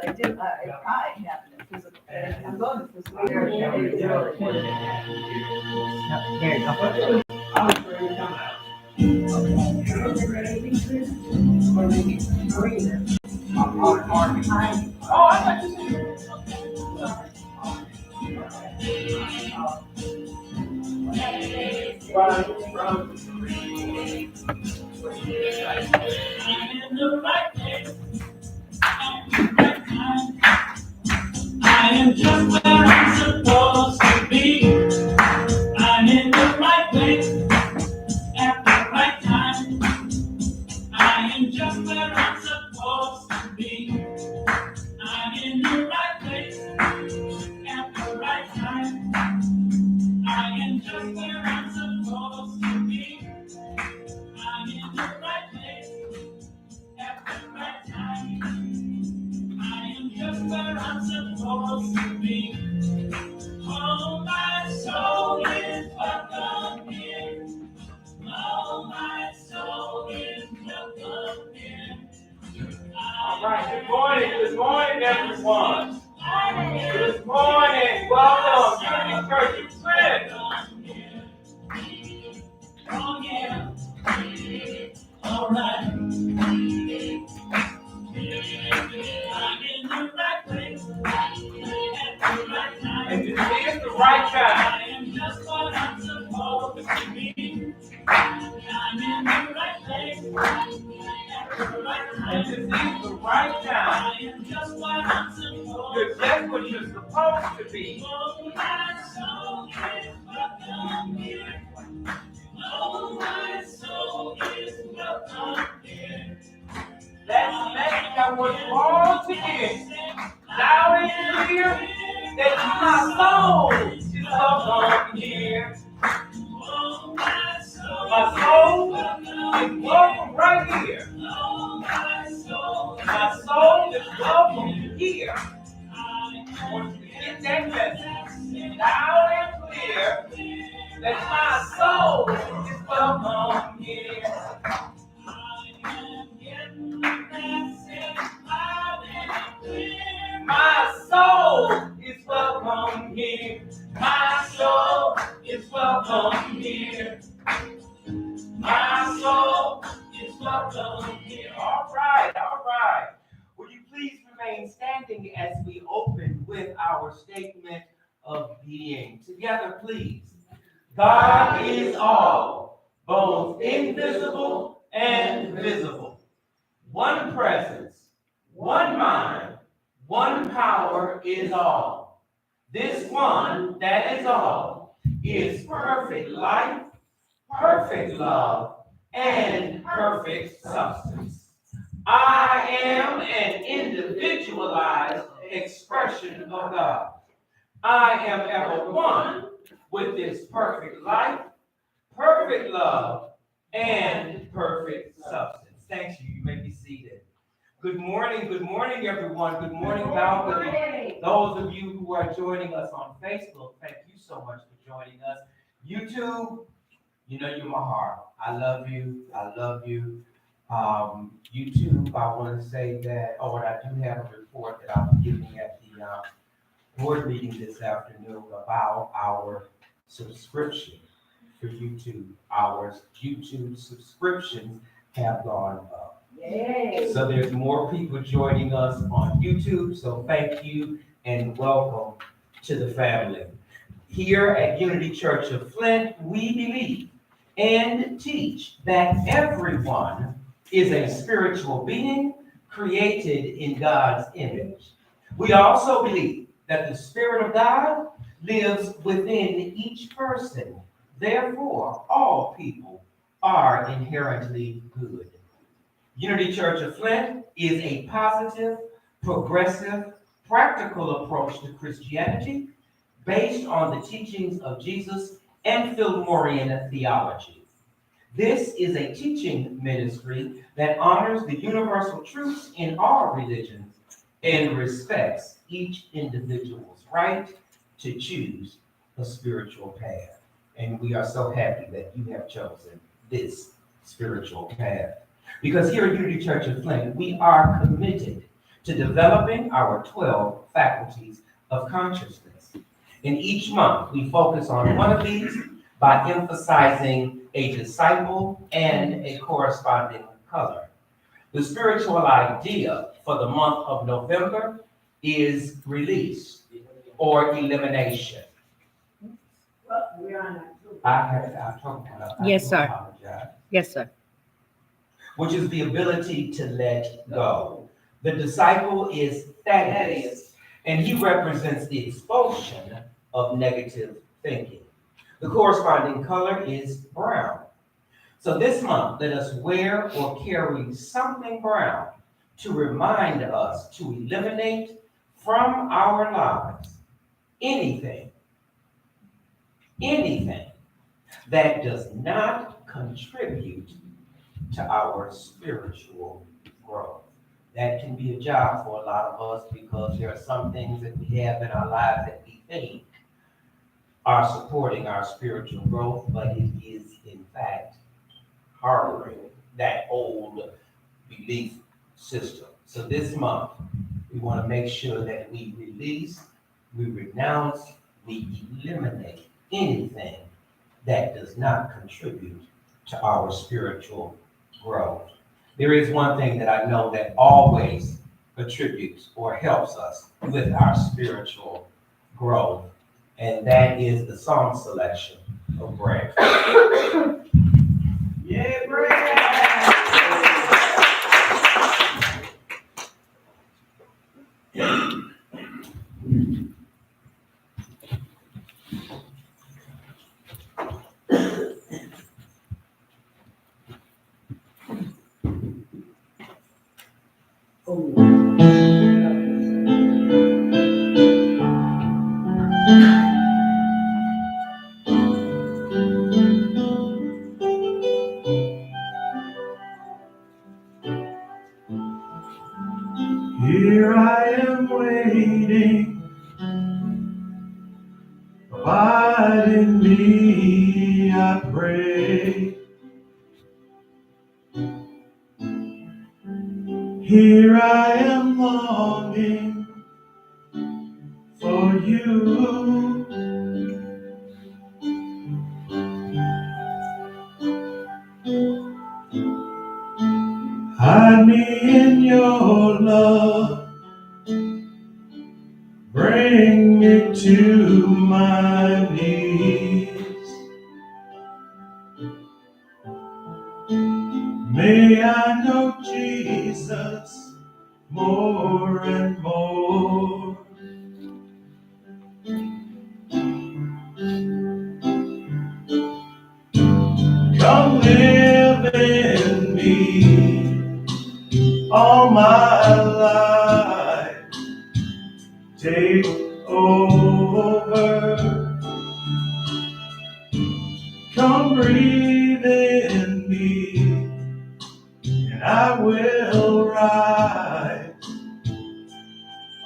I did, I happened in physical, I'm going to physical therapy. There you go. I was ready to come out. Oh, I got you. I'm in the right place. I am just where I'm supposed to be. I'm in the right place at the right time. I am just where I'm supposed to be. I'm in the right place at the right time. I am just where I'm supposed to be. I'm in the right place at the right time. I am just where I'm supposed to be. Oh, my soul is welcome here. Oh, my soul is welcome here. All right, good morning, everyone. Good morning, welcome to the Church of Friends. Oh, yeah. All right. I'm in the right place at the right time. And this is the right time. I am just what I'm supposed to be. I'm in the right place at the right time. And this is the right time. I am just what I'm supposed to be. You're just what you're supposed to be. Oh, my soul is welcome here. Oh, my soul is welcome here. Let's make I want you all to hear loud and clear that my soul is welcome here. My soul is welcome right here. My soul is welcome here. I want you to get that message loud and clear that my soul is welcome here. My soul is welcome here. My soul is welcome here. My soul is welcome here. All right, all right. Will you please remain standing as we open with our statement of being? Together, please. God is all, both invisible and visible. One presence, one mind, one power is all. This one that is all is perfect life, perfect love, and perfect substance. I am an individualized expression of God. I am ever one with this perfect life, perfect love, and perfect substance. Thank you. You may be seated. Good morning, everyone. Good morning, Balcony. Those of you who are joining us on Facebook, thank you so much for joining us. YouTube, you know you're my heart. I love you. I love you. YouTube, I want to say that, and I do have a report that I'll be giving at the board meeting this afternoon about our subscription for YouTube. Our YouTube subscriptions have gone up. Yay. So there's more people joining us on YouTube. So thank you and welcome to the family. Here at Unity Church of Flint, we believe and teach that everyone is a spiritual being created in God's image. We also believe that the Spirit of God lives within each person. Therefore, all people are inherently good. Unity Church of Flint is a positive, progressive, practical approach to Christianity based on the teachings of Jesus and Fillmorian theology. This is a teaching ministry that honors the universal truths in all religions and respects each individual's right to choose a spiritual path. And we are so happy that you have chosen this spiritual path. Because here at Unity Church of Flint, we are committed to developing our 12 faculties of consciousness. In each month, we focus on one of these by emphasizing a disciple and a corresponding color. The spiritual idea for the month of November is release or elimination. Well, we're on that. I talked about that. Yes, I sir. apologize. Yes, sir. Which is the ability to let go. The disciple is Thaddeus, and he represents the expulsion of negative thinking. The corresponding color is brown. So this month, let us wear or carry something brown to remind us to eliminate from our lives anything that does not contribute to our spiritual growth. That can be a job for a lot of us because there are some things that we have in our lives that we think are supporting our spiritual growth, but it is in fact harboring that old belief system. So this month, we want to make sure that we release, we renounce, we eliminate anything that does not contribute to our spiritual growth. There is one thing that I know that always contributes or helps us with our spiritual growth, and that is the song selection of Brad. Yeah, Brad. Here I am waiting, abide in me, I pray. Here I am longing for you. Hide me in your love, bring me to my knees. May I know Jesus more and more. Come live in me all my life. Take over. Come breathe in me, and I will rise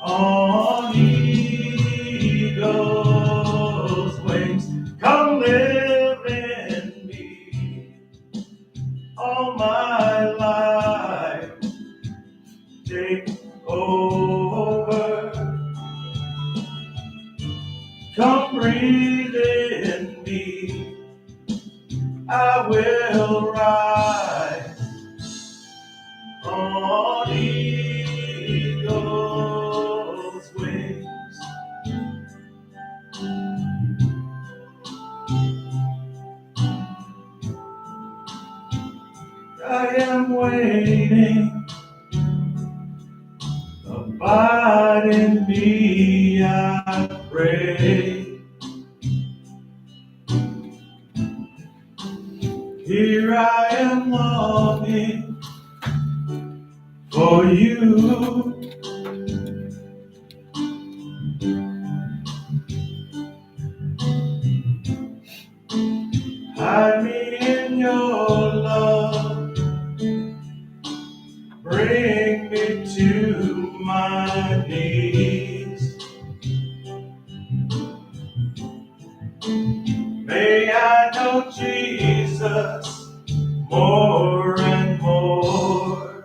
on eagle's wings. Come live in me all my life. Take over. Come breathe in me, I will rise on eagle's wings. I am waiting, abide in me, I pray. Here I am longing for you. Hide me in your love, bring me to my knees. May I know Jesus more and more.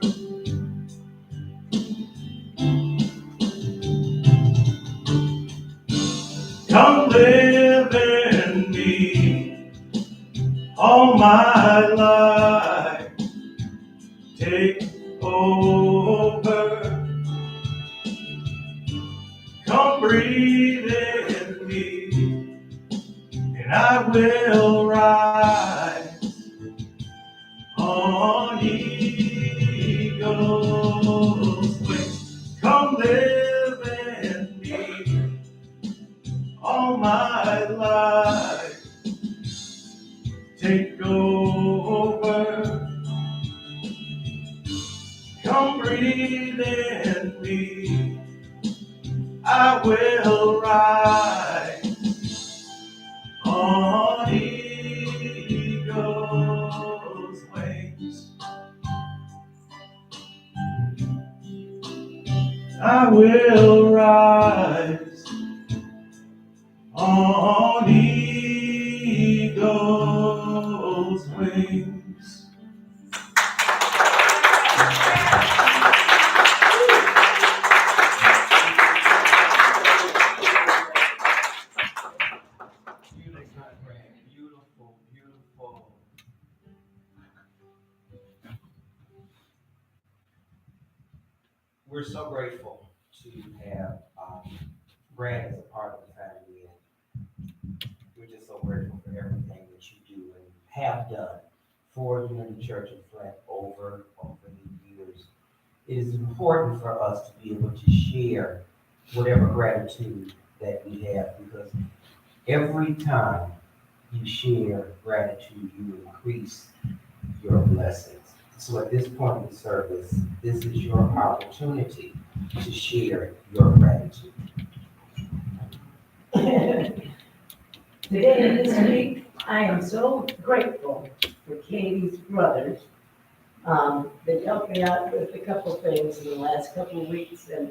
Come live in me all my life. Take over. Come breathe in me, and I will rise on eagle's wings. Come live in me all my life. Take over. Come breathe in me. I will rise on eagle's wings. I will rise on eagle's wings. Beautiful, beautiful. We're so grateful to have Brad as a part of the family, and we're just so grateful for everything that you do and have done for Unity Church of Flint over the years. It is important for us to be able to share whatever gratitude that we have, because every time you share gratitude, you increase your blessings. So at this point in the service, this is your opportunity to share your gratitude. Today and this week, I am so grateful for Katie's brothers. They helped me out with a couple things in the last couple of weeks, and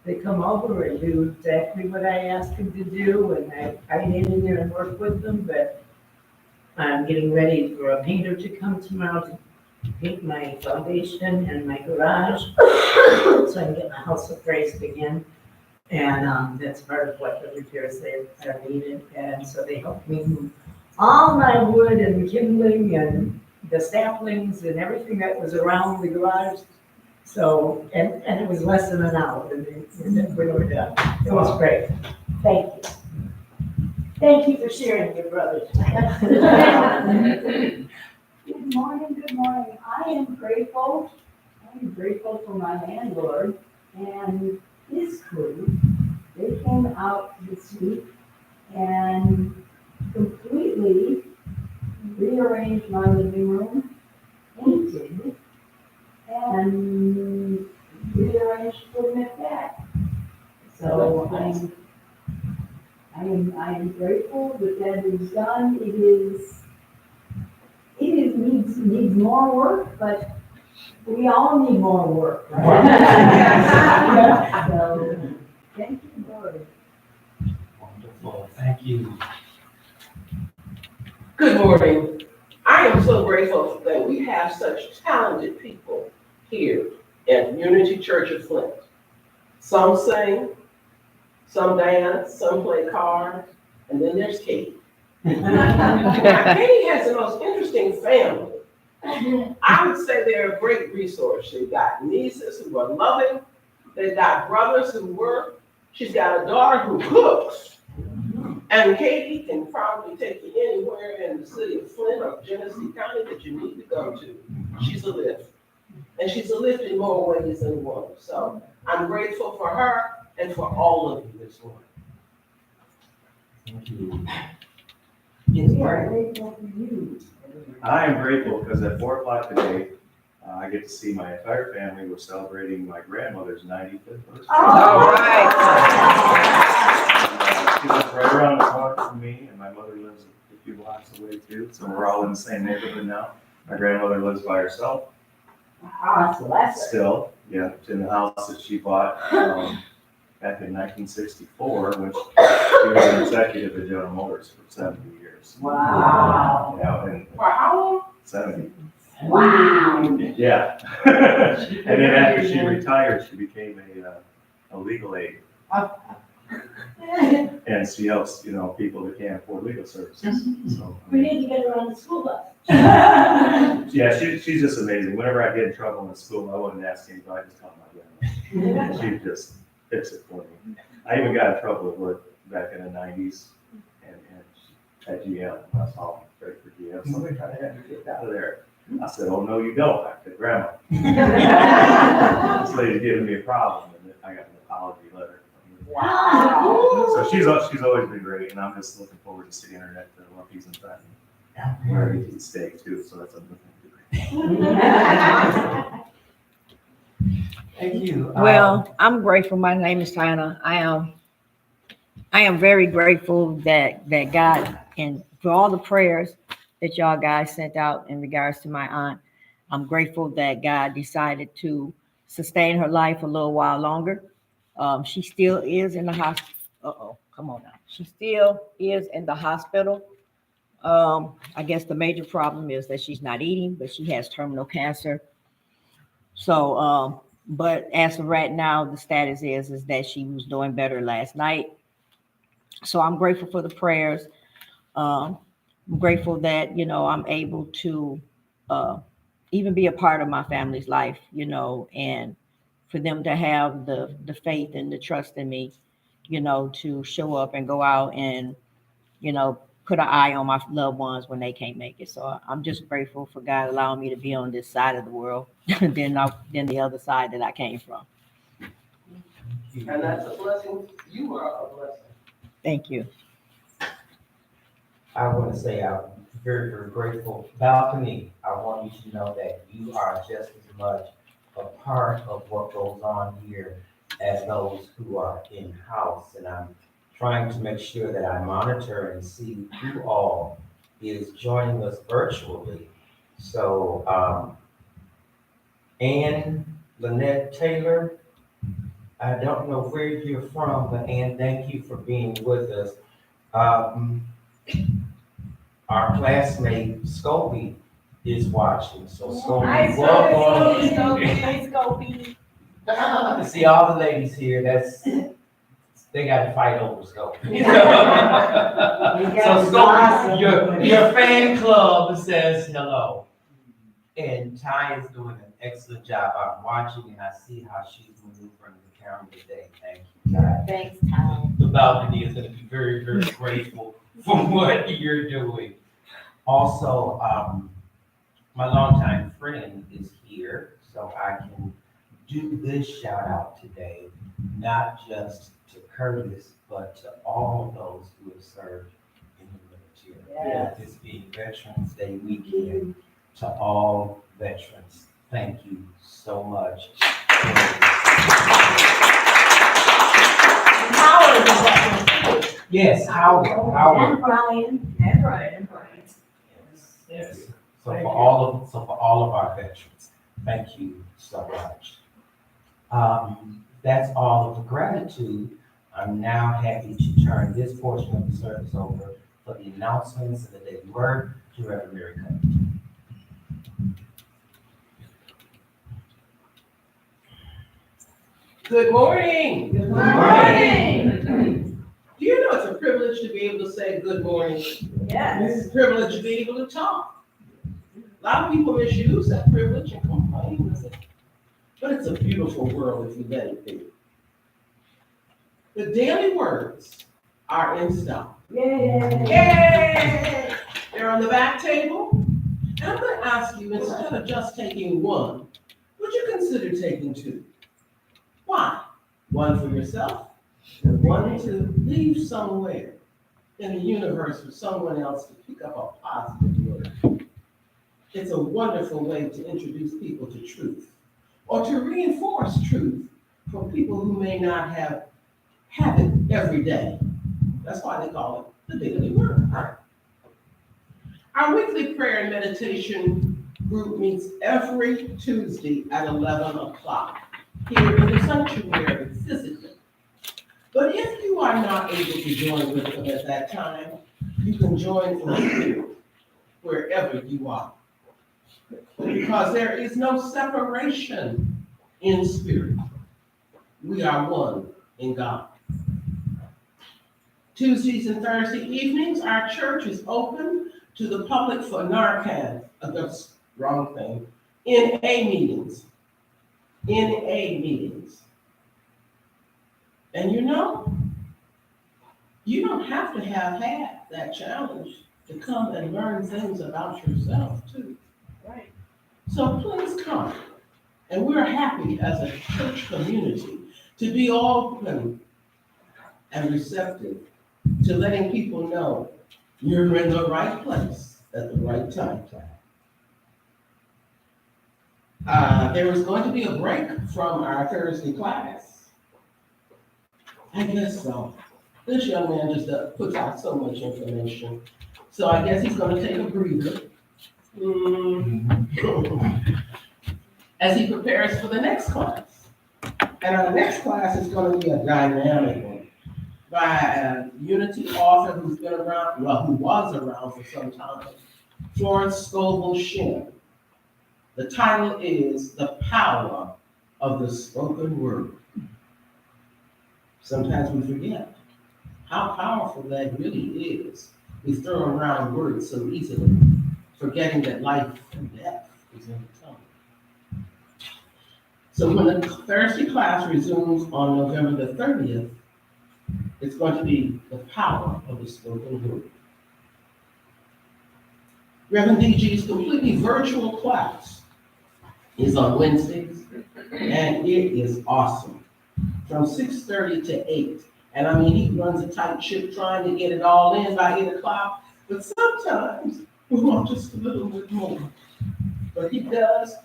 they come over and do exactly what I asked them to do, and I get in there and work with them, but I'm getting ready for a painter to come tomorrow to paint my foundation and my garage, so I can get my house appraised again. And that's part of what the repairs they are needed. And so they helped me move all my wood and kindling and the saplings and everything that was around the garage. So, and it was less than an hour, and we were done. It was great. Thank you. Thank you for sharing your brothers. Good morning, good morning. I am grateful for my landlord and his crew. They came out this week and completely rearranged my living room, painted, and rearranged putting it back. So I am grateful that is done. It needs more work, but we all need more work, right? So, thank you, Lord. Wonderful, thank you. Good morning. I am so grateful that we have such talented people here at Unity Church of Flint. Some sing, some dance, some play cards, and then there's Katie. Katie has the most interesting family. I would say they're a great resource. They've got nieces who are loving. They've got brothers who work. She's got a daughter who cooks. And Katie can probably take you anywhere in the city of Flint or Genesee County that you need to go to. She's a lift. And she's a lift in more ways than one. So I'm grateful for her and for all of you this morning. Thank you. Yes, We are Brad. grateful for you. I am grateful because at 4 o'clock today, I get to see my entire family. We're celebrating my grandmother's 95th birthday. All She lives right around the corner from me, and my mother lives a few blocks away too, so we're all in the same neighborhood now. My grandmother lives by herself still, yeah, in the house that she bought back in 1964, when she was an executive at General Motors for 70 years. Wow. Yeah, and For how long? 70. Wow. Yeah. And then after she retired, she became a legal aid. And she helps, people that can't afford legal services. So, I We mean, need to get her on the school bus. yeah, she's just amazing. Whenever I get in trouble in school, I wouldn't ask anybody, I just call my grandma. She'd just fix it for me. I even got in trouble at work back in the 90s and at GM. I saw great for GM. Somebody tried to have me kicked out of there. I said, oh, no, you don't. I said, Grandma. This lady's giving me a problem. And then I got an apology letter. Wow. So she's always been great, and I'm just looking forward to seeing her at the Lumpies and Trenton. Where we can stay too, so that's another thing. Thank you. Well, I'm grateful. My name is Tiana. I am very grateful that God, and for all the prayers that y'all guys sent out in regards to my aunt. I'm grateful that God decided to sustain her life a little while longer. She still is in the hospital. Come on now. She still is in the hospital. I guess the major problem is that she's not eating, but she has terminal cancer. So, but as of right now, the status is that she was doing better last night. So I'm grateful for the prayers. I'm grateful that, I'm able to even be a part of my family's life, and for them to have the faith and the trust in me, to show up and go out and, put an eye on my loved ones when they can't make it. So I'm just grateful for God allowing me to be on this side of the world than the other side that I came from. And that's a blessing. You are a blessing. Thank you. I want to say I'm very, very grateful. Balcony, I want you to know that you are just as much a part of what goes on here as those who are in-house. And I'm trying to make sure that I monitor and see who all is joining us virtually. So, Ann Lynette Taylor, I don't know where you're from, but Ann, thank you for being with us. Our classmate Scobie is watching, so Scobie, welcome. To see all the ladies here, they got to fight over Scobie. So Scobie, your fan club says hello. And Ty is doing an excellent job. I'm watching and I see how she's maneuvering the camera today. Thank you, Ty. Thanks, Tom. The balcony is going to be very, very grateful for what you're doing. Also, my longtime friend is here, so I can do this shout out today, not just to Curtis, but to all those who have served in the military. Yes. This being Veterans Day weekend, to all veterans, thank you so much. Howard is up. Yes, Howard. And Brian. And Brian. Yes. So for all of our veterans, thank you so much. That's all of the gratitude. I'm now happy to turn this portion of the service over for the announcements and the daily word to Reverend Mary Covington. Good morning. Good morning. Do you know it's a privilege to be able to say good morning? Yes. It's a privilege to be able to talk. A lot of people misuse that privilege and complain with it. But it's a beautiful world if you let it be. The daily words are in stock. Yay. Yay! They're on the back table. And I'm going to ask you, instead of just taking one, would you consider taking two? Why? One for yourself, and one to leave somewhere in the universe for someone else to pick up a positive word. It's a wonderful way to introduce people to truth, or to reinforce truth for people who may not have it every day. That's why they call it the daily word. Our weekly prayer and meditation group meets every Tuesday at 11 o'clock here in the sanctuary physically. But if you are not able to join with them at that time, you can join in spirit wherever you are. Because there is no separation in spirit. We are one in God. Tuesdays and Thursday evenings, our church is open to the public for Narcan, that's wrong thing, NA meetings. NA meetings. And you know, you don't have to have had that challenge to come and learn things about yourself too. Right. So please come. And we're happy as a church community to be open and receptive to letting people know you're in the right place at the right time. There is going to be a break from our Thursday class. I guess so. This young man just puts out so much information. So I guess he's gonna take a breather. As he prepares for the next class. And our next class is gonna be a dynamic one by a Unity author who's been around, well, who was around for some time, Florence Scovel Shinn. The title is The Power of the Spoken Word. Sometimes we forget how powerful that really is. We throw around words so easily, forgetting that life and death is in the tongue. So when the Thursday class resumes on November the 30th, it's going to be the power of the spoken word. Reverend DG's completely virtual class is on Wednesdays, and it is awesome. From 6:30 to 8. And I mean, he runs a tight ship trying to get it all in by 8 o'clock, but sometimes we want just a little bit more. But he does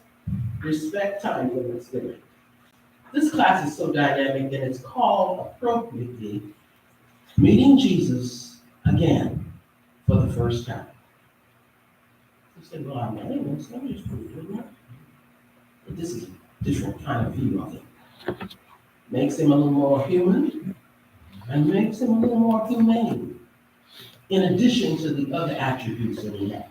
respect time limits there. This class is so dynamic and it's called appropriately Meeting Jesus Again for the First Time. You said, well, I met him in Sunday school, didn't I? But this is a different kind of view of it. Makes him a little more human and makes him a little more humane, in addition to the other attributes that he has.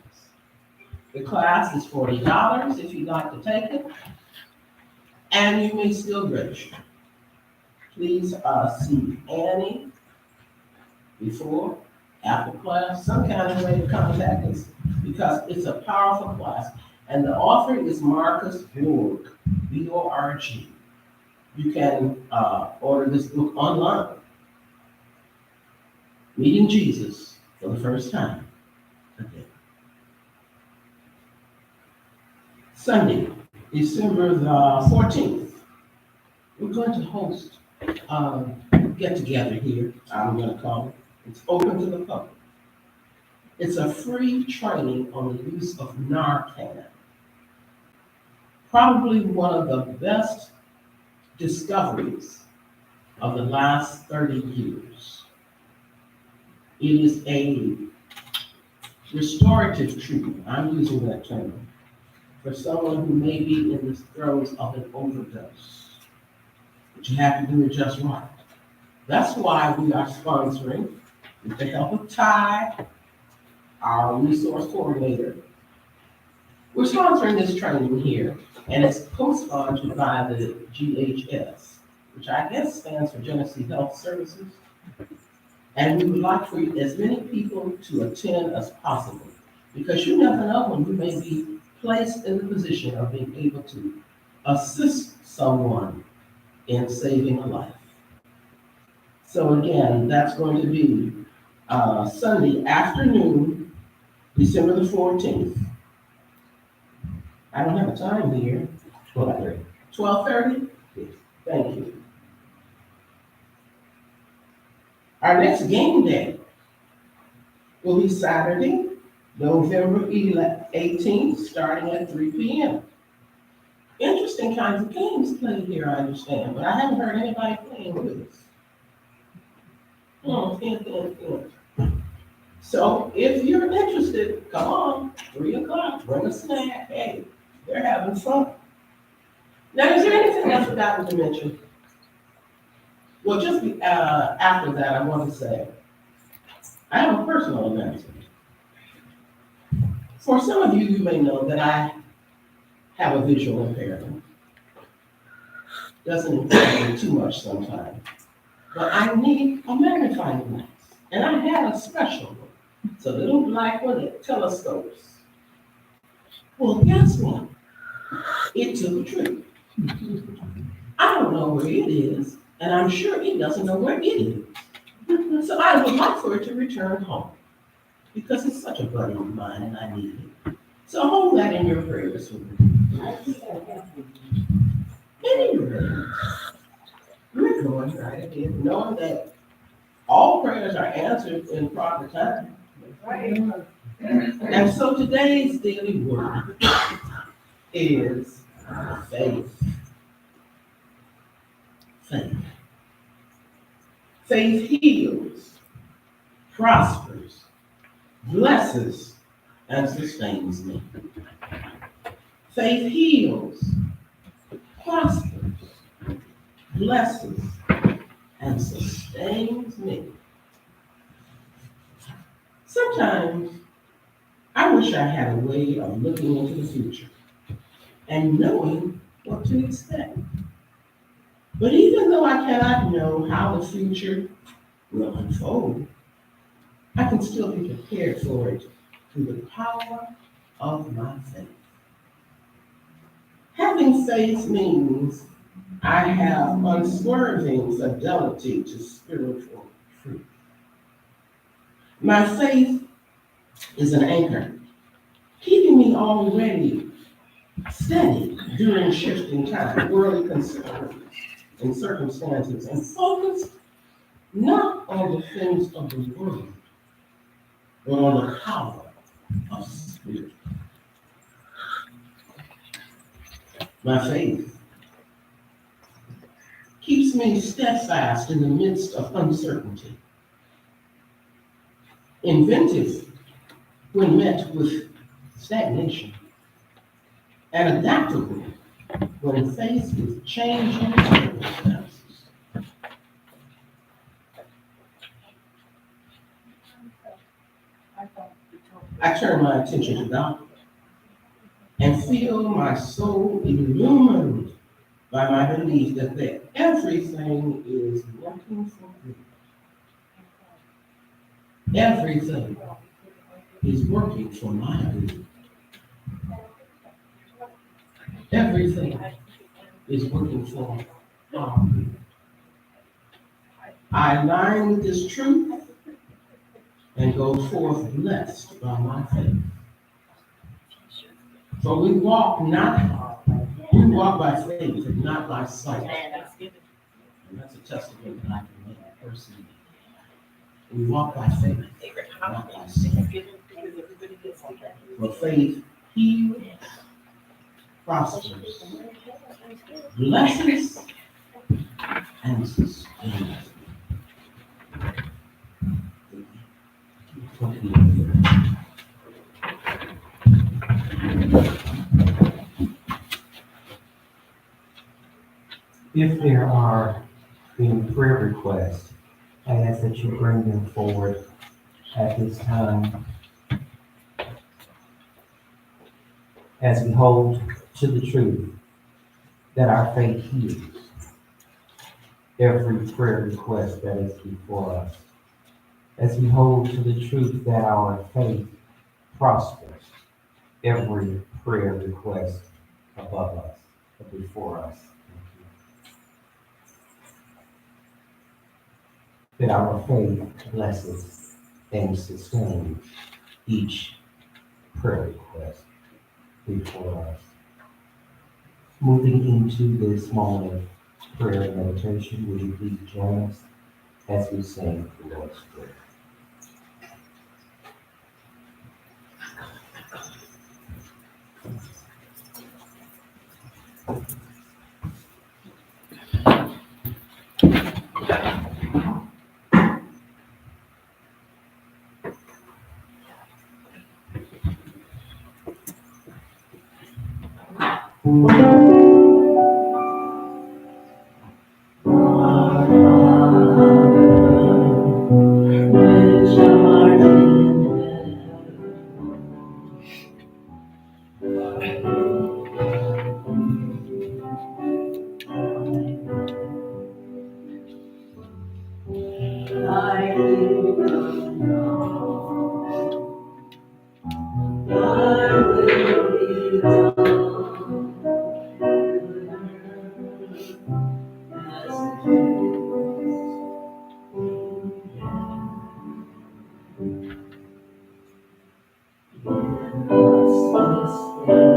The class is $40 if you'd like to take it, and you may still register. Please see Annie before, after class, some kind of way to contact us, because it's a powerful class. And the author is Marcus Borg, B-O-R-G. You can order this book online. Meeting Jesus for the First Time. Okay. Sunday, December the 14th, we're going to host a get-together here, I'm going to call it. It's open to the public. It's a free training on the use of Narcan. Probably one of the best discoveries of the last 30 years. It is a restorative treatment, I'm using that term, for someone who may be in the throes of an overdose. But you have to do it just right. That's why we are sponsoring, with the help of Ty, our resource coordinator. We're sponsoring this training here, and it's co-sponsored by the GHS, which I guess stands for Genesee Health Services. And we would like for as many people to attend as possible, because you never know when you may be placed in the position of being able to assist someone in saving a life. So again, that's going to be Sunday afternoon, December the 14th. I don't have a time here. 12:30. 12:30? Yes. Thank you. Our next game day will be Saturday, November 18th, starting at 3 p.m. Interesting kinds of games played here, I understand, but I haven't heard anybody playing with us. So if you're interested, come on, 3 o'clock, bring a snack. Hey, they're having fun. Now, is there anything else forgotten to mention? Well, just after that, I want to say, I have a personal announcement. For some of you, you may know that I have a visual impairment. Doesn't impact me too much sometimes, but I need a magnifying glass. And I had a special one. It's a little black one that telescopes. Well, guess what? It took a trip. I don't know where it is, and I'm sure it doesn't know where it is. So I would like for it to return home because it's such a buddy of mine and I need it. So hold that in your prayers for me. Anyway, we're going right ahead, knowing that all prayers are answered in proper time. And so today's daily word is faith. Faith. Faith heals, prospers, blesses, and sustains me. Faith heals, prospers, blesses, and sustains me. Sometimes I wish I had a way of looking into the future and knowing what to expect. But even though I cannot know how the future will unfold, I can still be prepared for it through the power of my faith. Having faith means I have unswerving fidelity to spiritual truth. My faith is an anchor, keeping me already steady during shifting time, worldly concerns and circumstances, and focused not on the things of the world, but on the power of spirit. My faith keeps me steadfast in the midst of uncertainty, inventive when met with stagnation, and adaptable when faced with changing circumstances. I turn my attention to God and feel my soul illumined by my belief that everything is working for good. Everything is working for my good. Everything is working for our good. I align with this truth and go forth blessed by my faith. For we walk by faith and not by sight. And that's a testimony that I can make personally. We walk by faith, not by sight. For faith heals, prospers, blesses, and sustains. If there are any prayer requests, I ask that you bring them forward at this time as we hold to the truth that our faith heals every prayer request that is before us. As we hold to the truth that our faith prospers every prayer request above us, before us. That our faith blesses and sustains each prayer request before us. Moving into this moment of prayer and meditation, would you please join us as we sing the Lord's Prayer? Thy kingdom come, thy will be done, as it is in heaven. Give us this day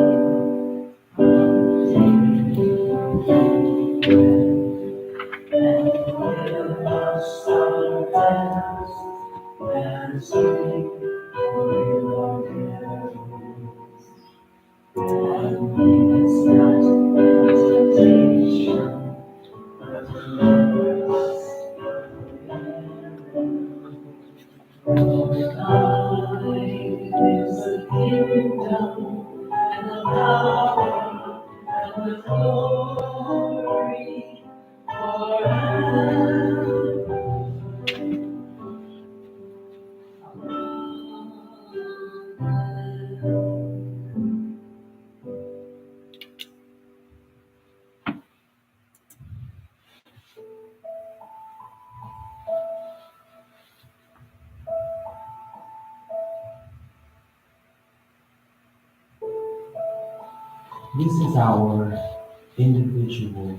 and forgive us our debts as we forgive our debtors. And lead us not into temptation, but deliver us from evil. For thine is the kingdom and the power and the glory forever. This is our individual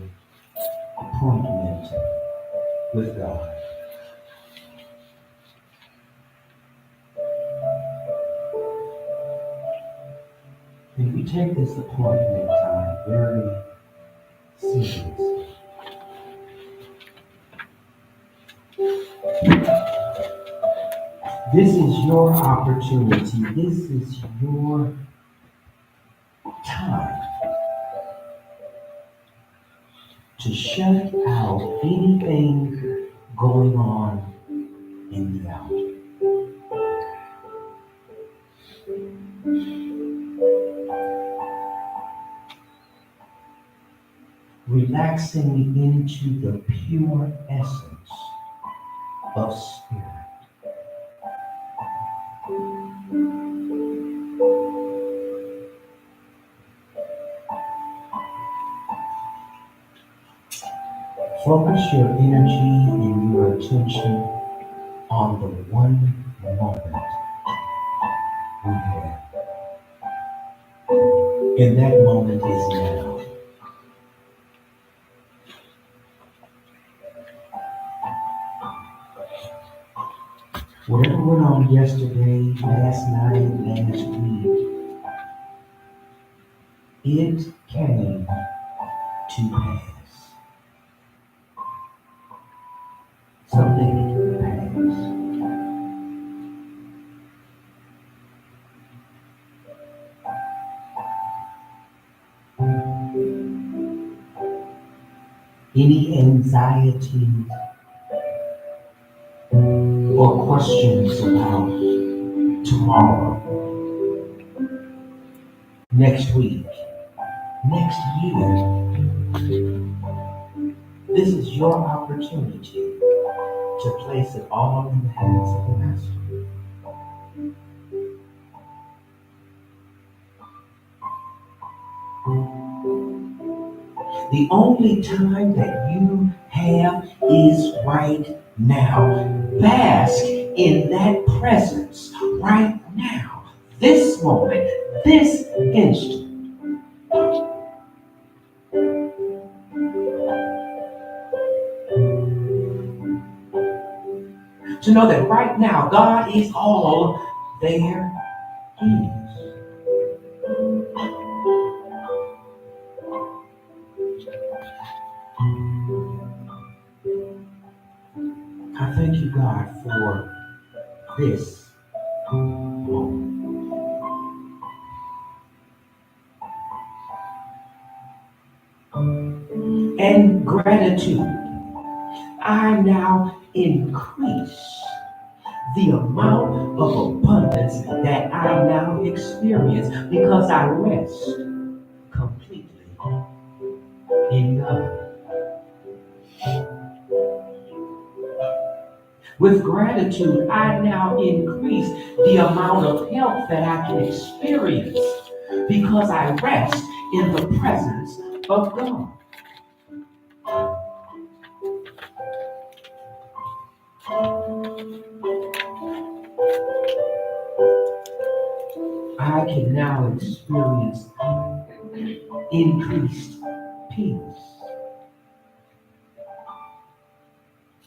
appointment with God. And we take this appointment time very seriously. This is your opportunity. This is your time to shut out anything going on in the out. Relaxing into the pure essence of spirit. Focus your energy and your attention on the one moment we have. And that moment is now. Whatever went on yesterday, last night, last week, it came to pass. Something to pass. Any anxiety or questions about tomorrow, next week, next year, this is your opportunity to place it all in the hands of the Master. The only time that you have is right now. Bask in that presence right now, this moment, this instant. To know that right now, God is all there is. I thank you, God, for this moment. And gratitude, I now increase the amount of abundance that I now experience because I rest completely in God. With gratitude, I now increase the amount of health that I can experience because I rest in the presence of God. I can now experience increased peace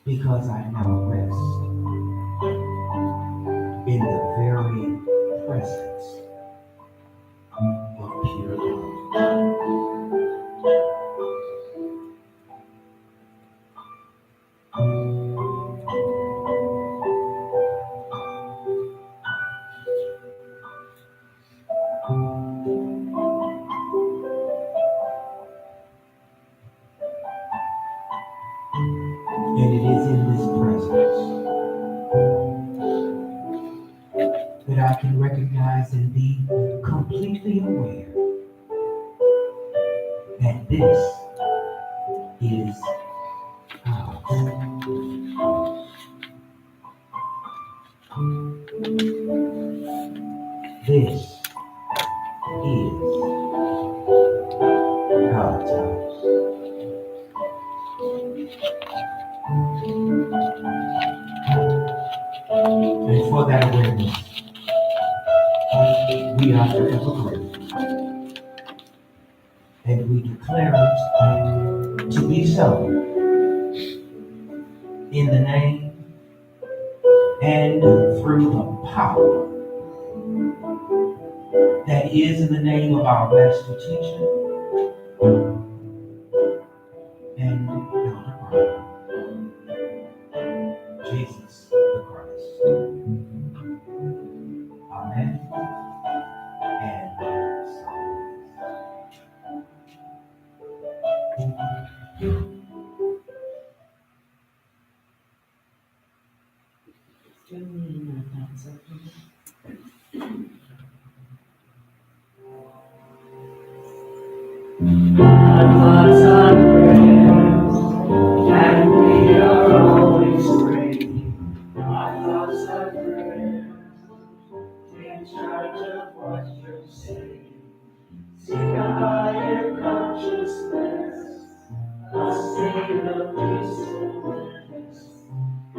because I now rest in the very presence of pure love. And it is in this presence that I can recognize and be completely aware that this is ours. This is God's house. And for that awareness, we are forever grateful. And we declare it to be so in the name and through the power that is in the name of our master teacher and Elder Brian, Jesus the Christ. Amen. And Thoughts are prayers, and we are always praying. Our thoughts are prayers, in charge of what you're saying. Seek a higher consciousness, a state of peacefulness,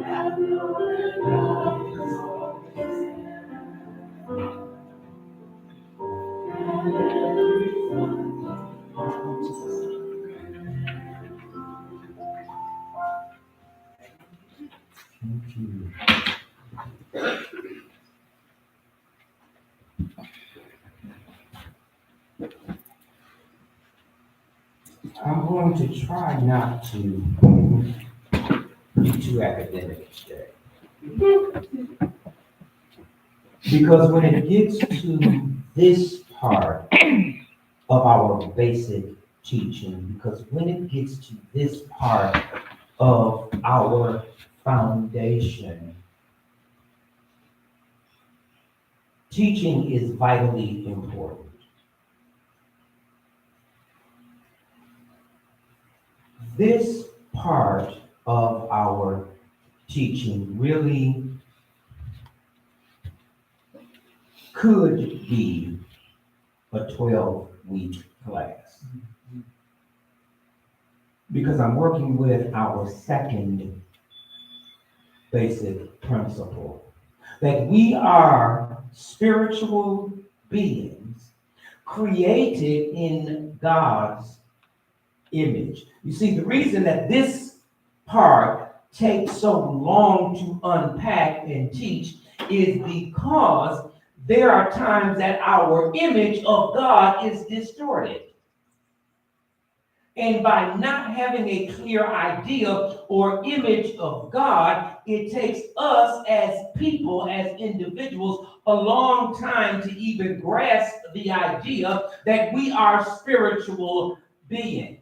and know that God is always there. And everything. thank you. I'm going to try not to be too academic today. Because when it gets to this part of our basic teaching, because when it gets to this part of our foundation, teaching is vitally important. This part of our teaching really could be a 12-week class. Because I'm working with our second basic principle, that we are spiritual beings created in God's image. You see, the reason that this part takes so long to unpack and teach is because there are times that our image of God is distorted. And by not having a clear idea or image of God, it takes us as people, as individuals, a long time to even grasp the idea that we are spiritual beings.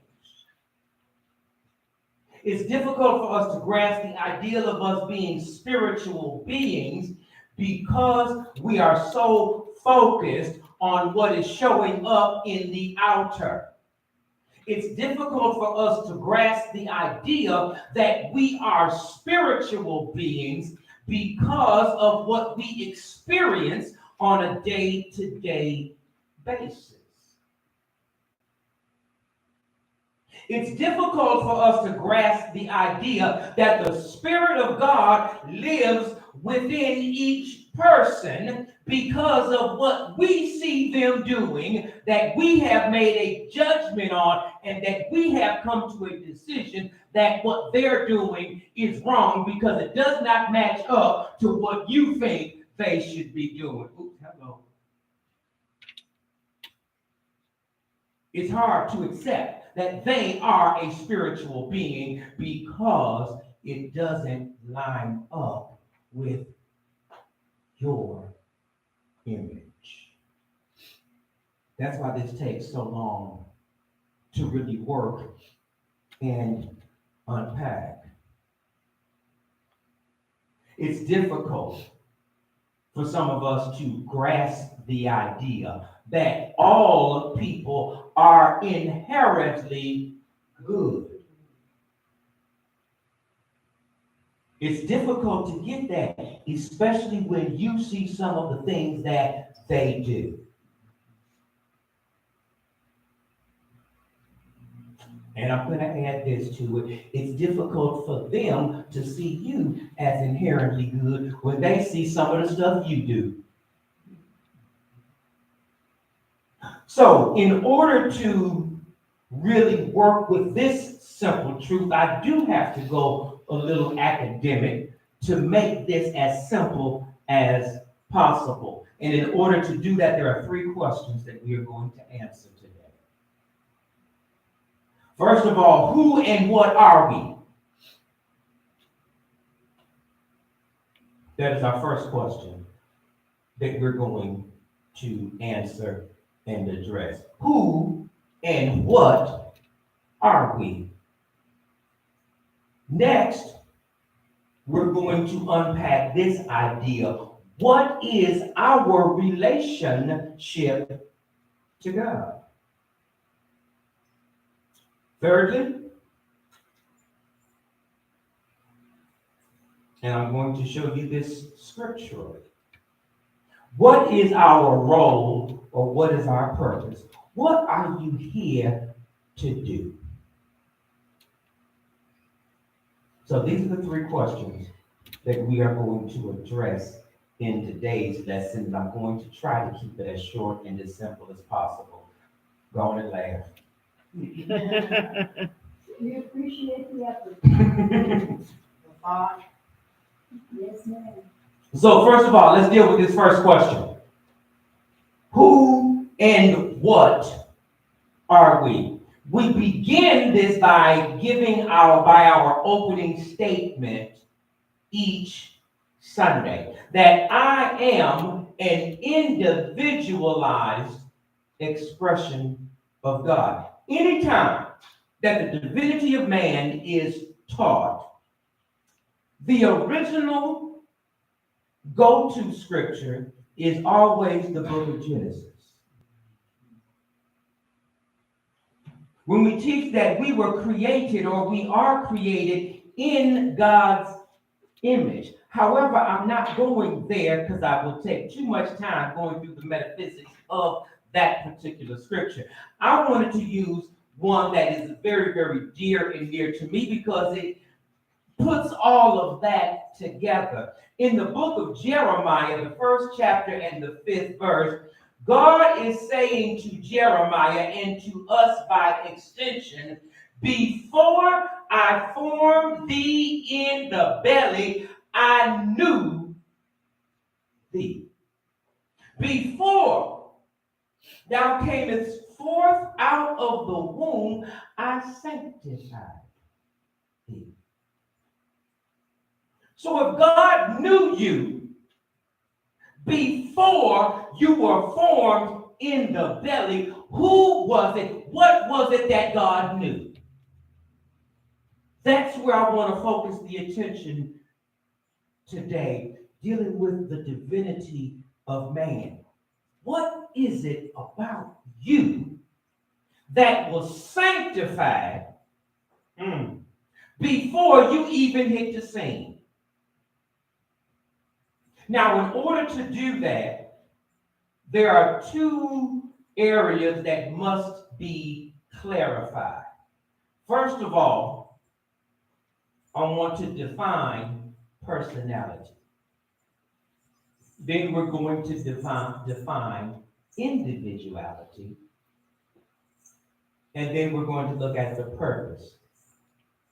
It's difficult for us to grasp the idea of us being spiritual beings because we are so focused on what is showing up in the outer. It's difficult for us to grasp the idea that we are spiritual beings because of what we experience on a day-to-day basis. It's difficult for us to grasp the idea that the Spirit of God lives within each person because of what we see them doing, that we have made a judgment on, and that we have come to a decision that what they're doing is wrong because it does not match up to what you think they should be doing. Oops, hello. It's hard to accept that they are a spiritual being because it doesn't line up with your image. That's why this takes so long to really work and unpack. It's difficult for some of us to grasp the idea that all people are inherently good. It's difficult to get that, especially when you see some of the things that they do. And I'm going to add this to it. It's difficult for them to see you as inherently good when they see some of the stuff you do. So, in order to really work with this simple truth, I do have to go a little academic to make this as simple as possible. And in order to do that, there are 3 questions that we are going to answer today. First of all, who and what are we? That is our first question that we're going to answer and address. Who and what are we? Next, we're going to unpack this idea. What is our relationship to God? Thirdly, and I'm going to show you this scripturally. What is our role or what is our purpose? What are you here to do? So these are the 3 questions that we are going to address in today's lesson. And I'm going to try to keep it as short and as simple as possible. Go on and laugh. We appreciate the effort. Yes, ma'am. So first of all, let's deal with this first question. Who and what are we? We begin this by giving our opening statement each Sunday that I am an individualized expression of God. Anytime that the divinity of man is taught, the original go-to scripture is always the book of Genesis. When we teach that we were created or we are created in God's image. However, I'm not going there because I will take too much time going through the metaphysics of that particular scripture. I wanted to use one that is very, very dear and near to me because it puts all of that together. In the book of Jeremiah, the 1st chapter and the 5th verse, God is saying to Jeremiah and to us by extension, before I formed thee in the belly, I knew thee. Before thou camest forth out of the womb, I sanctified thee. So if God knew you before you were formed in the belly, who was it? What was it that God knew? That's where I want to focus the attention today, dealing with the divinity of man. What is it about you that was sanctified before you even hit the scene? Now, in order to do that, there are 2 areas that must be clarified. First of all, I want to define personality. Then we're going to define individuality. And then we're going to look at the purpose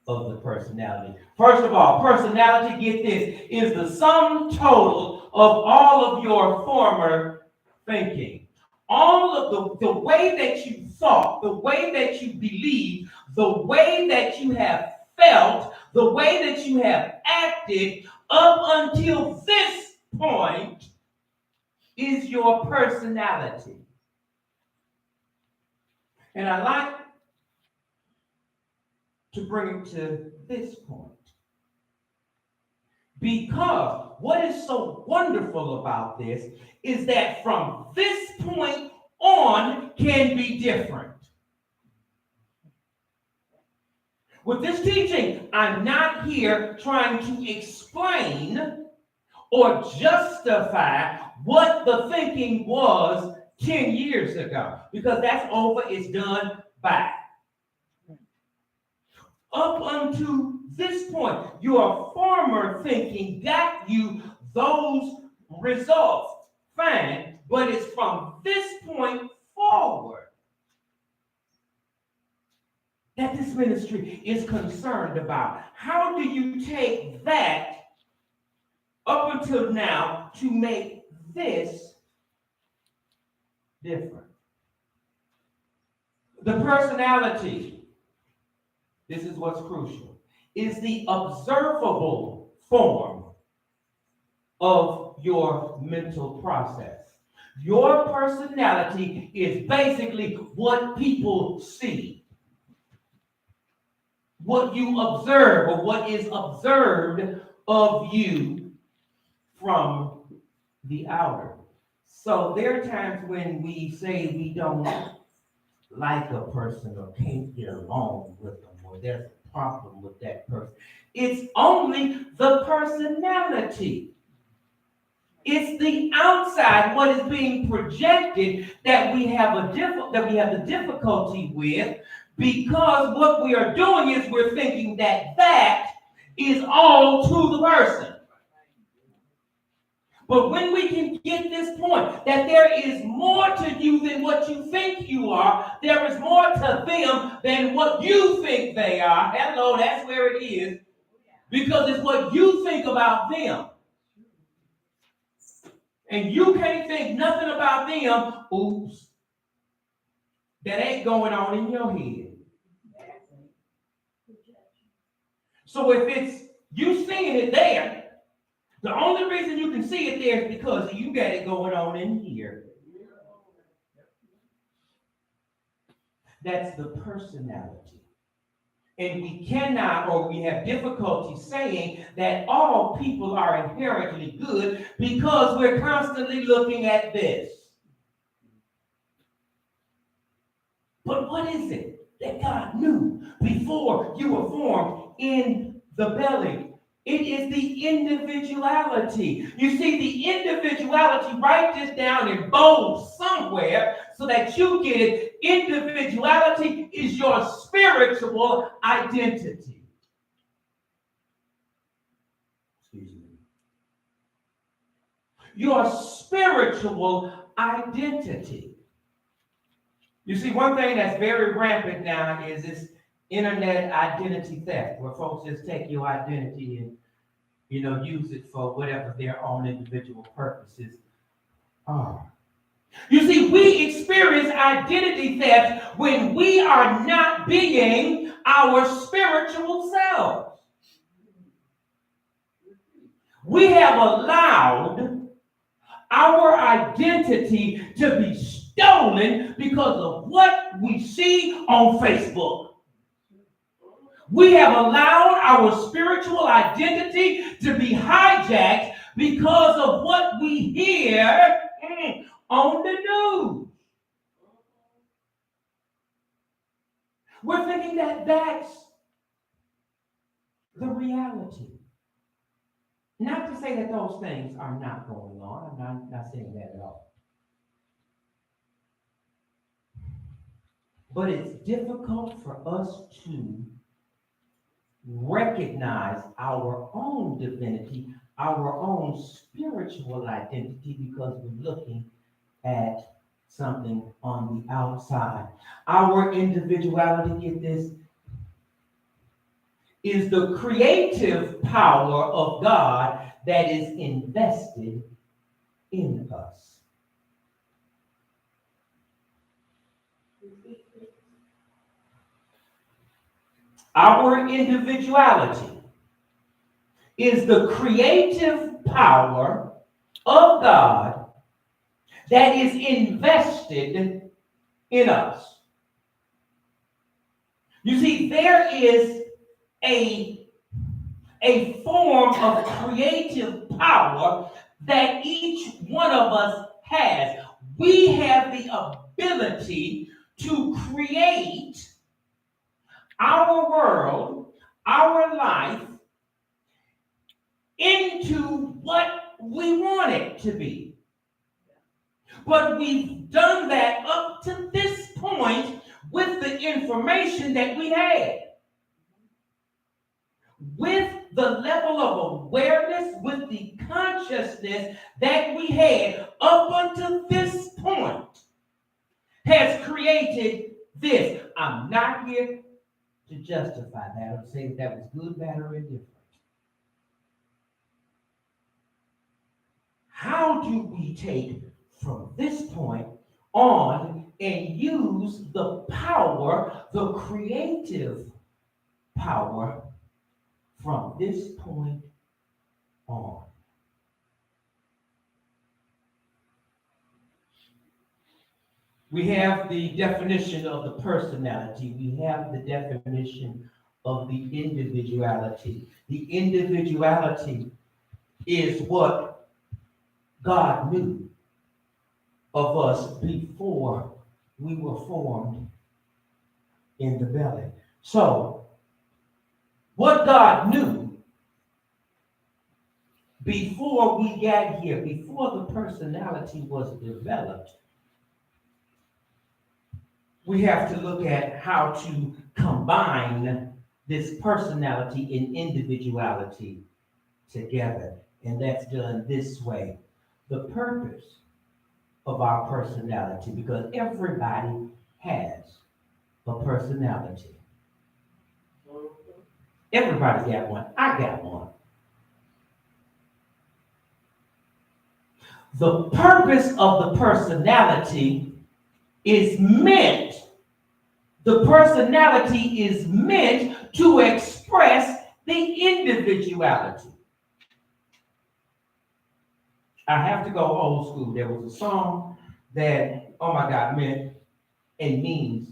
of the personality. First of all, personality, get this, is the sum total of all of your former thinking. All of the way that you thought, the way that you believed, the way that you have felt, the way that you have acted up until this point is your personality. And I like to bring it to this point. Because what is so wonderful about this is that from this point on can be different. With this teaching, I'm not here trying to explain or justify what the thinking was 10 years ago, because that's over, it's done by. Up until this point, your former thinking got you those results, fine, but it's from this point forward that this ministry is concerned about. How do you take that up until now to make this different? The personality, this is what's crucial, is the observable form of your mental process. Your personality is basically what people see, what you observe, or what is observed of you from the outer. So there are times when we say we don't like a person or can't get along with them, or there's a problem with that person. It's only the personality. It's the outside, what is being projected, that we have the difficulty with, because what we are doing is we're thinking that that is all to the person. But when we can get this point that there is more to you than what you think you are, there is more to them than what you think they are. Hello, that's where it is. Because it's what you think about them. And you can't think nothing about them, oops, that ain't going on in your head. So if it's you seeing it there, the only reason you can see it there is because you got it going on in here. That's the personality. And we cannot, or we have difficulty saying that all people are inherently good, because we're constantly looking at this. But what is it that God knew before you were formed in the belly? It is the individuality. You see, the individuality, write this down in bold somewhere so that you get it. Individuality is your spiritual identity. Excuse me. Your spiritual identity. You see, one thing that's very rampant now is this internet identity theft, where folks just take your identity and, use it for whatever their own individual purposes are. You see, we experience identity theft when we are not being our spiritual selves. We have allowed our identity to be stolen because of what we see on Facebook. We have allowed our spiritual identity to be hijacked because of what we hear on the news. We're thinking that that's the reality. Not to say that those things are not going on. I'm not saying that at all. But it's difficult for us to recognize our own divinity, our own spiritual identity, because we're looking at something on the outside. Our individuality, get this, is the creative power of God that is invested in us. Our individuality is the creative power of God that is invested in us. You see, there is a form of creative power that each one of us has. We have the ability to create our world, our life, into what we want it to be. But we've done that up to this point with the information that we had. With the level of awareness, with the consciousness that we had up until this point, has created this. I'm not here to justify that or say that was good, bad, or indifferent. How do we take from this point on and use the power, the creative power, from this point on? We have the definition of the personality. We have the definition of the individuality. The individuality is what God knew of us before we were formed in the belly. So, what God knew before we got here, before the personality was developed, we have to look at how to combine this personality and individuality together. And that's done this way. The purpose of our personality, because everybody has a personality. Everybody got one. I got one. The purpose of the personality is meant, the personality is meant to express the individuality. I have to go old school. There was a song that, oh my God, meant and means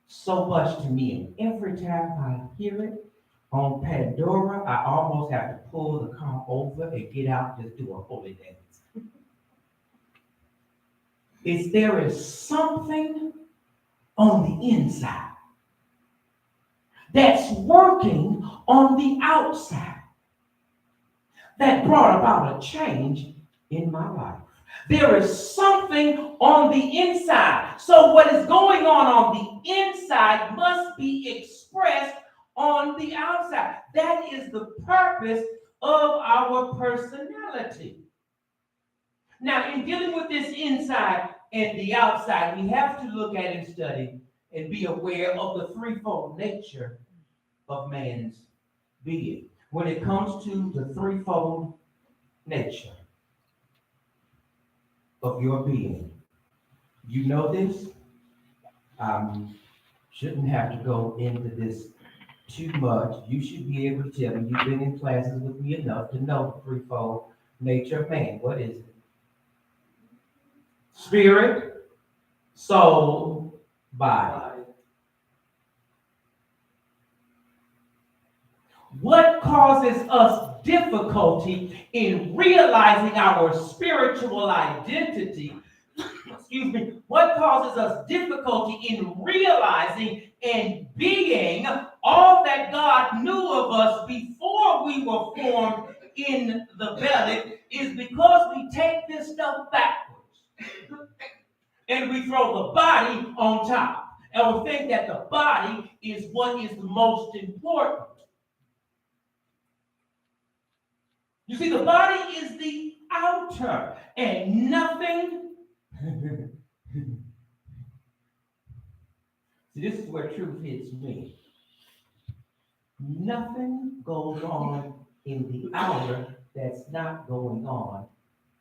so much to me. And every time I hear it on Pandora, I almost have to pull the car over and get out and just do a holy dance. There is something on the inside that's working on the outside that brought about a change in my life. There is something on the inside. So what is going on the inside must be expressed on the outside. That is the purpose of our personality. Now, in dealing with this inside and the outside, we have to look at and study and be aware of the threefold nature of man's being. When it comes to the threefold nature of your being, you know this. Shouldn't have to go into this too much. You should be able to tell me. You've been in classes with me enough to know the threefold nature of man. What is it? Spirit, soul, body. What causes us difficulty in realizing our spiritual identity? Excuse me. What causes us difficulty in realizing and being all that God knew of us before we were formed in the belly is because we take this stuff backwards. And we throw the body on top. and will think that the body is what is the most important. You see, the body is the outer, and nothing. See, this is where truth hits me. Nothing goes on in the outer that's not going on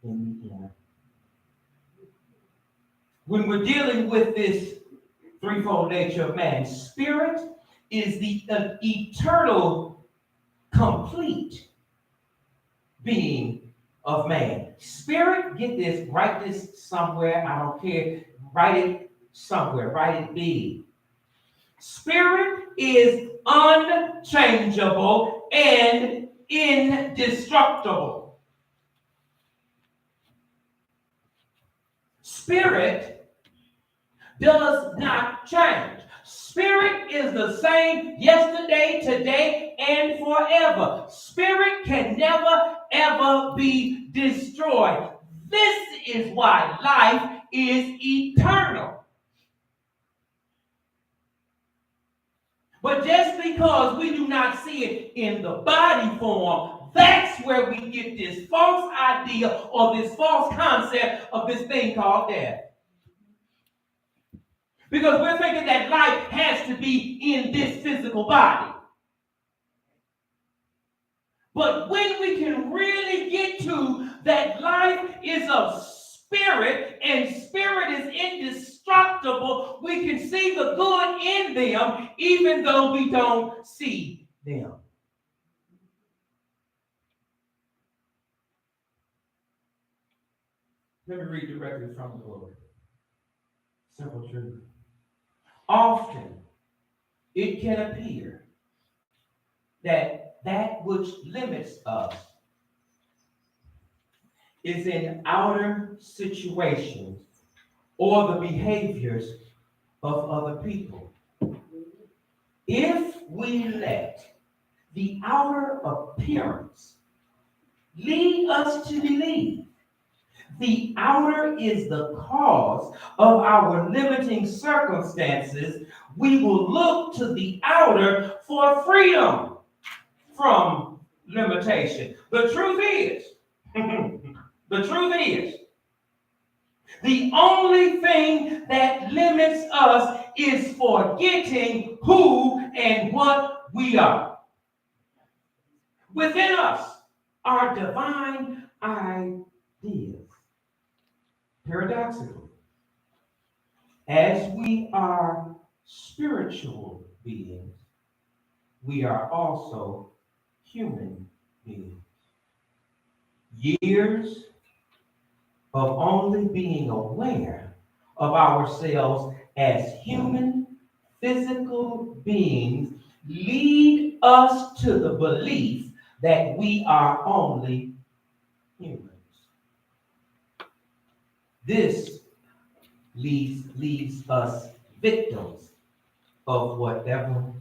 in the inner. When we're dealing with this threefold nature of man, spirit is the eternal, complete being of man. Spirit, get this, write this somewhere, I don't care, write it somewhere, write it big. Spirit is unchangeable and indestructible. Spirit does not change. Spirit is the same yesterday, today, and forever. Spirit can never, ever be destroyed. This is why life is eternal. But just because we do not see it in the body form, that's where we get this false idea or this false concept of this thing called death. Because we're thinking that life has to be in this physical body. But when we can really get to that life is of spirit and spirit is indestructible, we can see the good in them even though we don't see them. Let me read directly from the book. Simple truth. Often it can appear that which limits us is in outer situations or the behaviors of other people. If we let the outer appearance lead us to believe the outer is the cause of our limiting circumstances, we will look to the outer for freedom from limitation. The truth is, the only thing that limits us is forgetting who and what we are. Within us are divine ideas. Paradoxically, as we are spiritual beings, we are also human beings. Years of only being aware of ourselves as human, physical beings lead us to the belief that we are only human. This leaves us victims of whatever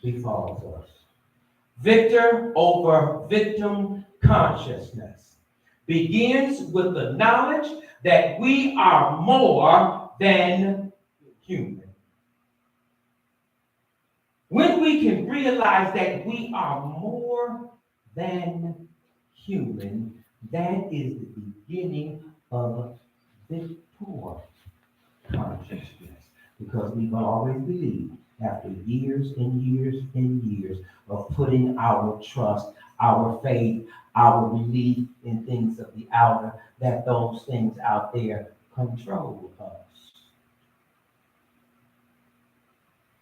befalls us. Victor over victim consciousness begins with the knowledge that we are more than human. When we can realize that we are more than human, that is the beginning of victor consciousness, because we've always believed, after years and years and years of putting our trust, our faith, our belief in things of the outer, that those things out there control us.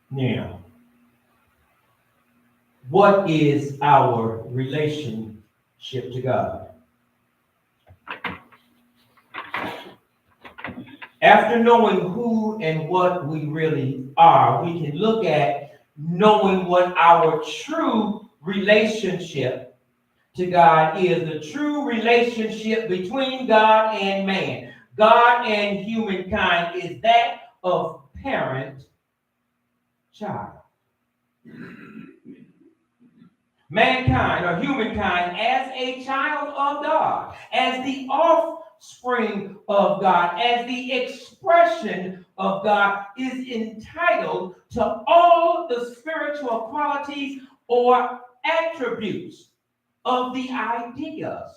Now, what is our relationship to God? After knowing who and what we really are, we can look at knowing what our true relationship to God is. The true relationship between God and man, God and humankind, is that of parent-child. Mankind or humankind as a child of God, as the offspring offspring of God, as the expression of God, is entitled to all the spiritual qualities or attributes of the ideas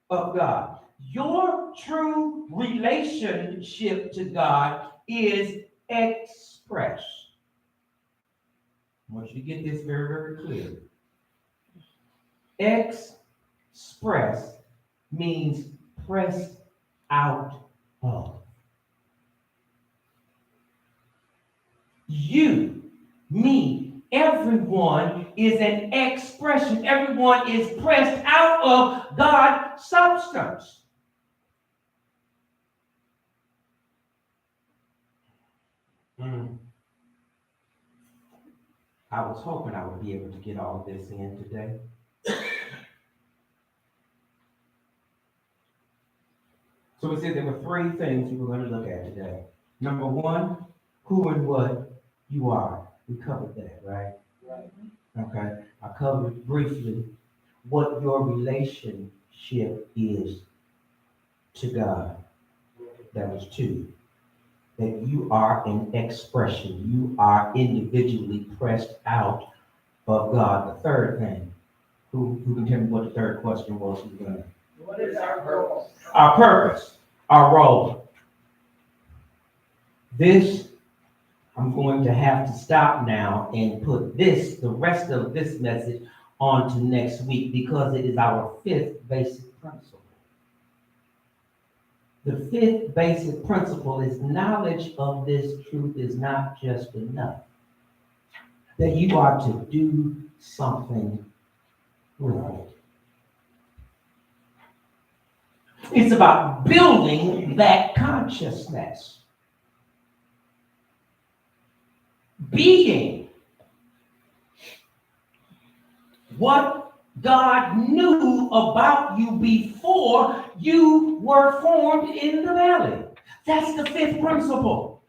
of God. Your true relationship to God is expressed. I want you to get this very, very clear. Express means pressed out of. You, me, everyone is an expression. Everyone is pressed out of God's substance. I was hoping I would be able to get all of this in today. So we said there were three things we were going to look at today. Number one, who and what you are. We covered that, right? Right. Okay. I covered briefly what your relationship is to God. That was two. That you are an expression. You are individually pressed out of God. The third thing, who can tell me what the third question was? What is our purpose? Our purpose, our role. This, I'm going to have to stop now and put this, the rest of this message, on to next week because it is our fifth basic principle. The fifth basic principle is knowledge of this truth is not just enough. That you are to do something with it. It's about building that consciousness. Being what God knew about you before you were formed in the valley. That's the fifth principle.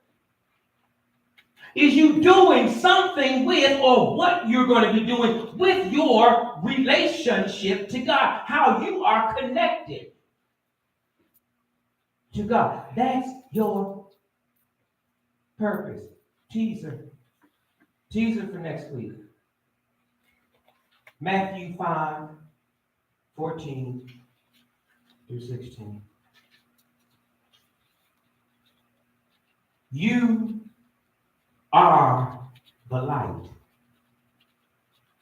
Is you doing something with, or what you're going to be doing with your relationship to God, how you are connected to God. That's your purpose. Teaser for next week. Matthew 5:14 through 16. You are the light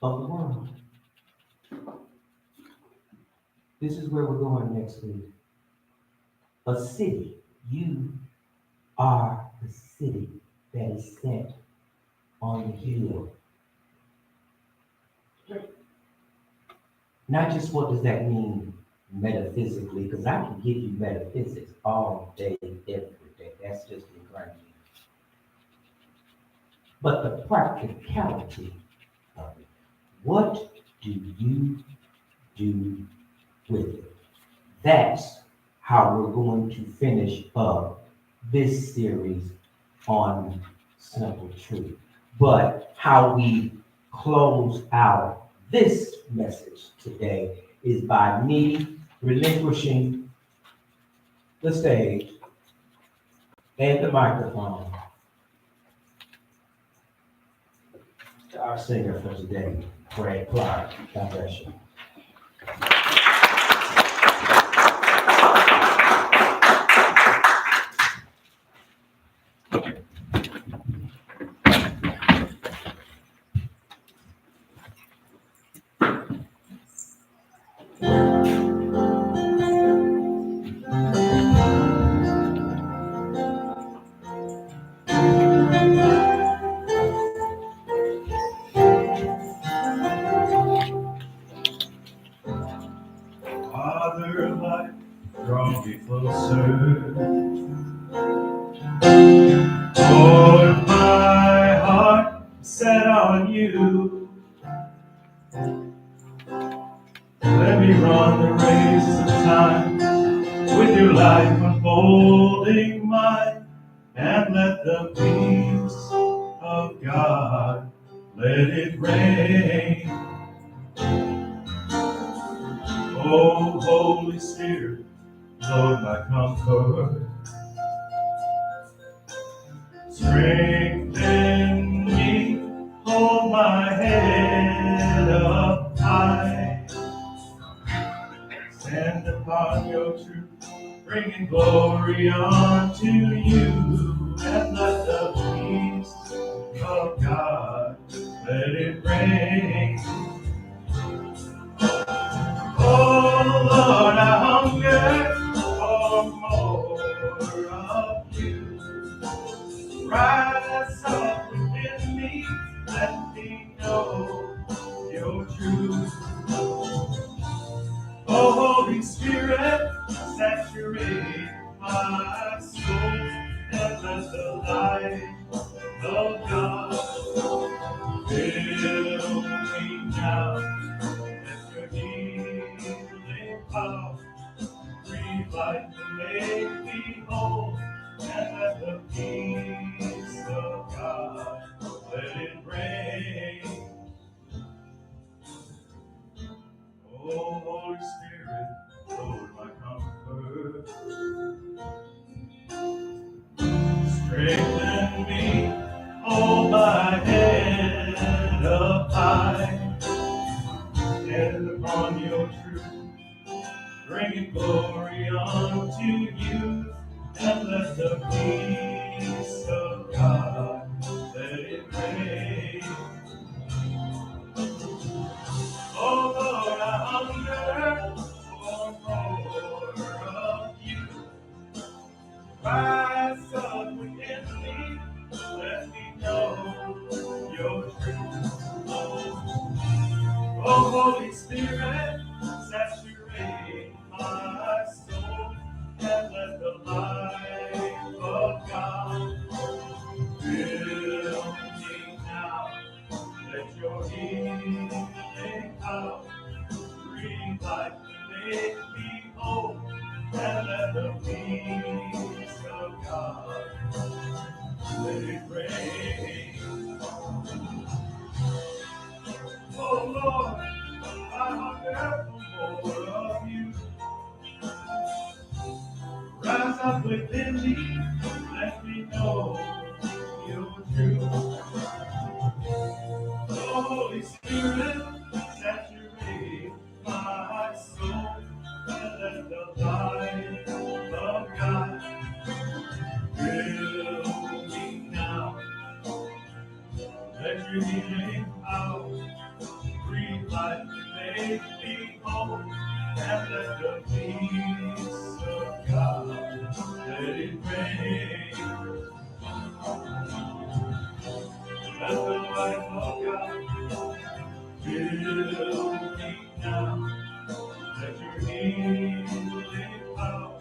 of the world. This is where we're going next week. A city. You are the city that is set on the hill. Not just what does that mean metaphysically, because I can give you metaphysics all day, every day. That's just ingrained. But the practicality of it. What do you do with it? That's how we're going to finish up this series on simple truth. But how we close out this message today is by me relinquishing the stage and the microphone to our singer for today, Fred Clark. God bless you. Father of life, draw me closer. Lord, my heart is set on you. Let me run the race of time with your life unfolding mine, and let the peace of God let it rain. Oh, Holy Spirit, Lord, my comfort, strengthen me, hold my head up high, stand upon your truth, bringing glory unto you, and let the peace of God, let it reign. Oh Lord, I hunger for more of you. Rise up within me, let me know your truth. Oh Holy Spirit, saturate my soul, and let the light of God fill me now. Let your healing power breathe life and make me whole, and let the peace of God let it reign. Oh, Holy Spirit, Lord, my comfort, strengthen me, hold my head up high, stand upon your truth, bringing glory unto you, and let the peace of God let it reign. Oh Lord, I hunger for more of you. Rise up within me, let me know your truth. Oh Holy Spirit, saturate my soul, and let the light of God fill me now. Let your healing power breathe life and make me whole, and let the peace of God let it reign. Oh Lord, I hunger for more of you. Rise up within me, let me know your truth. Oh Holy Spirit, saturate my soul, and let the light of God fill me now. Let your healing power breathe life and make me whole, and let the peace of God let it reign. Let the light of God fill me now. Let your healing power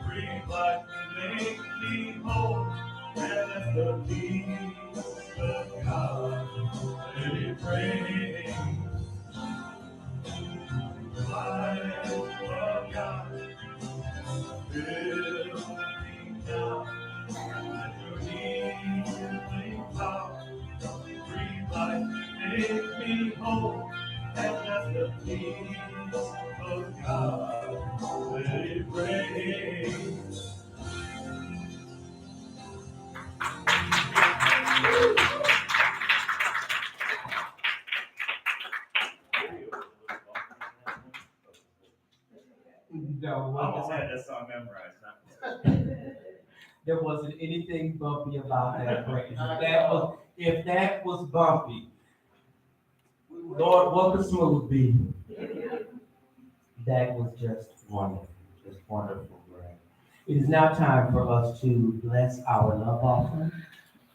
breathe life and make me whole, and let the peace of God let it reign. Light of God fill me now. Let your healing power breathe life, make me whole, and let the peace of God let it reign. No, I almost had that song memorized. there wasn't anything bumpy about that praise. If that was bumpy, Lord, what could smooth be? That was just wonderful, Greg. It is now time for us to bless our love offering.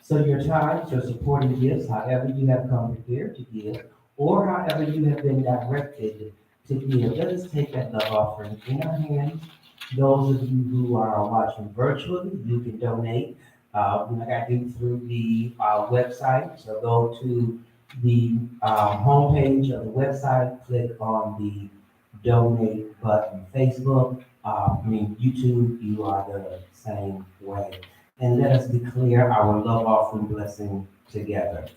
So your tithes, your supporting gifts, however you have come prepared to give, or however you have been directed to give, let us take that love offering in our hands. Those of you who are watching virtually, you can donate, like I do through the website. So go to the homepage of the website, click on the donate button. Facebook, YouTube, you are the same way. And let us declare our love offering blessing together.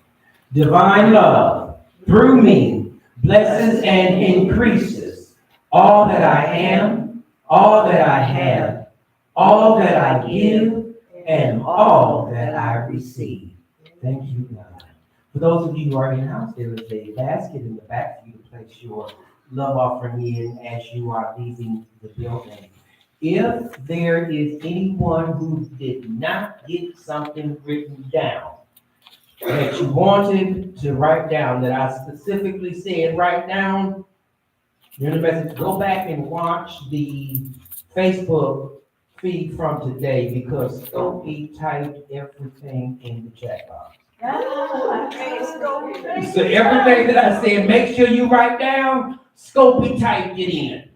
Divine love, through me, blesses and increases all that I am, all that I have, all that I give, and all that I receive. Thank you, God. For those of you who are in house, there is a basket in the back for you to place your love offering in as you are leaving the building. If there is anyone who did not get something written down that you wanted to write down, that I specifically said write down, during the message, go back and watch the Facebook feed from today because Scopey typed everything in the chat box. So everything that I said, make sure you write down, Scopey typed it in.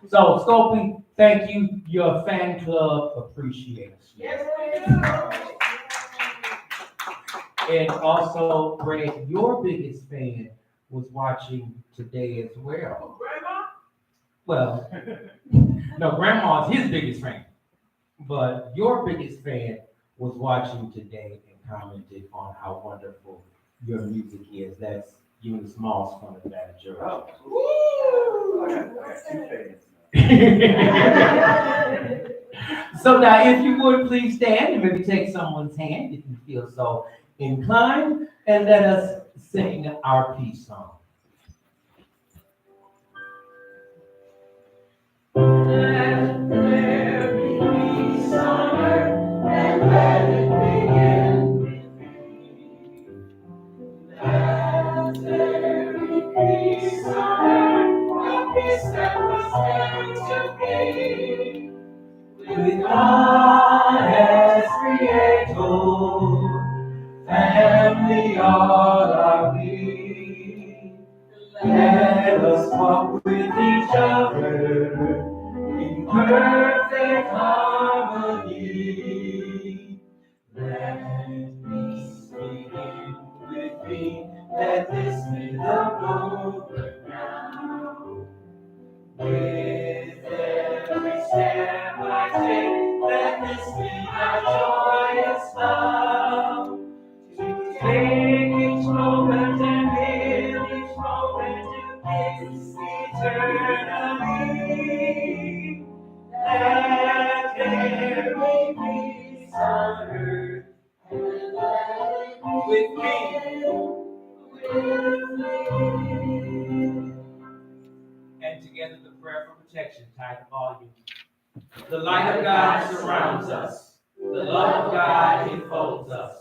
So Scopey, thank you. Your fan club appreciates you. And also, Greg, your biggest fan was watching today as well. Grandma? Well, no, Grandma's his biggest fan. But your biggest fan was watching today and commented on how wonderful your music is. That's Eunice Moss from Atlanta, Georgia. I got 2 fans. So now, if you would please stand and maybe take someone's hand if you feel so inclined, and let us sing our peace song. Let there be peace on earth, and let it begin with me. Let there be peace on earth, a peace that was meant to be. With God as creator, family all are we. Let us walk with each other in perfect harmony. Let peace begin with me. Let this be the moment now. With every step I take, let this be my joyous love. To take each moment and live each moment to kiss eternally. Let there be peace on earth, and let it be with me. And together the prayer for protection, title volume. The light of God surrounds us. The love of God enfolds us.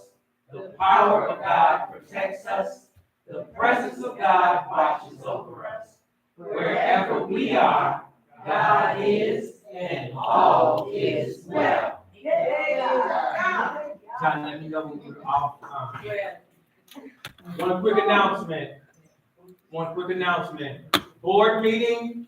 The power of God protects us. The presence of God watches over us. Wherever we are, God is, and all is well. John, let me know when you're off. One quick announcement. Board meeting.